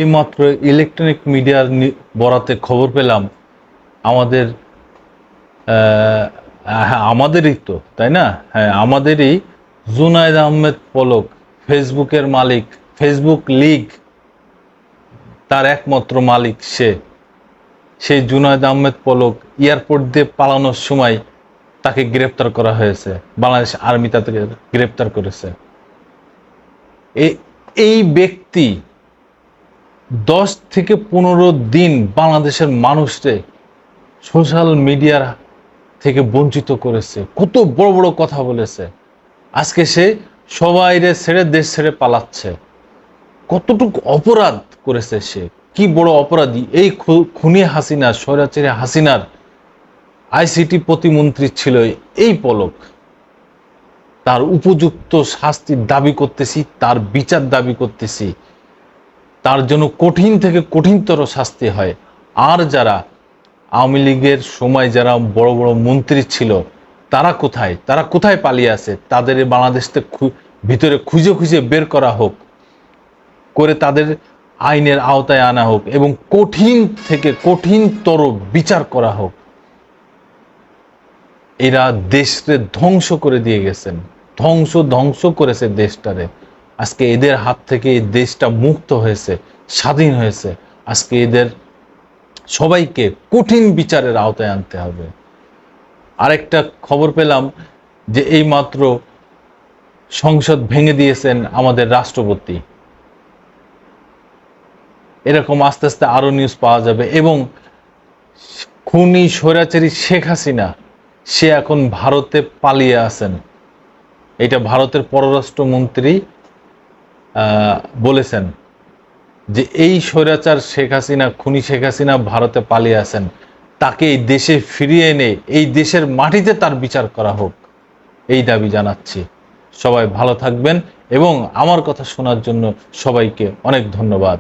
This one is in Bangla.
এইমাত্র ইলেকট্রনিক মিডিয়ার বরাতে খবর পেলাম আমাদের আমাদেরই তো, তাই না? হ্যাঁ, আমাদেরই জুনায়েদ আহমেদ পলক, ফেসবুকের মালিক, ফেসবুক লিগ তার একমাত্র মালিক সেই জুনায়েদ আহমেদ পলক এয়ারপোর্ট দিয়ে পালানোর সময় তাকে গ্রেপ্তার করা হয়েছে। বাংলাদেশ আর্মি তাকে গ্রেপ্তার করেছে। এই ব্যক্তি 10 থেকে 15 দিন বাংলাদেশের মানুষকে সোশ্যাল মিডিয়ার থেকে বঞ্চিত করেছে। কত বড় বড় কথা বলেছে। আজকে সে সবাইরে ছেড়ে দেশ ছেড়ে পালাচ্ছে। কতটুকু অপরাধ করেছে সে, কি বড় অপরাধী! এই খুনি হাসিনা, স্বৈরাচারী হাসিনার আইসিটি প্রতিমন্ত্রী ছিল এই পলক। তার উপযুক্ত শাস্তির দাবি করতেছি, তার বিচার দাবি করতেছি। তার জন্য কঠিন থেকে কঠিনতর শাস্তি হয়। আর যারা আওয়ামী লীগের সময় যারা বড় বড় মন্ত্রী ছিল তারা কোথায় পালিয়ে আছে? তাদের বাংলাদেশ থেকে ভিতরে খুঁজে খুঁজে বের করা হোক, করে তাদের আইনের আওতায় আনা হোক এবং কঠিন থেকে কঠিনতর বিচার করা হোক। এরা দেশকে ধ্বংস করে দিয়ে গেছেন, ধ্বংস করেছে দেশটারে। আজকে এদের হাত থেকে এই দেশটা মুক্ত হয়েছে, স্বাধীন হয়েছে। আজকে এদের সবাইকে কঠিন বিচারের আওতায় আনতে হবে। আরেকটা খবর পেলাম যে এইমাত্র সংসদ ভেঙে দিয়েছেন আমাদের রাষ্ট্রপতি। এরকম আস্তে আস্তে আরো নিউজ পাওয়া যাবে। এবং খুনি স্বৈরাচারী শেখ হাসিনা সে এখন ভারতে পালিয়ে আছেন। এটা ভারতের পররাষ্ট্রমন্ত্রী বলেছেন যে এই স্বৈরাচার শেখ হাসিনা, খুনি শেখ হাসিনা ভারতে পালিয়ে আছেন, তাকে এই দেশে ফিরিয়ে এনে এই দেশের মাটিতে তার বিচার করা হোক, এই দাবি জানাচ্ছি। সবাই ভালো থাকবেন এবং আমার কথা শোনার জন্য সবাইকে অনেক ধন্যবাদ।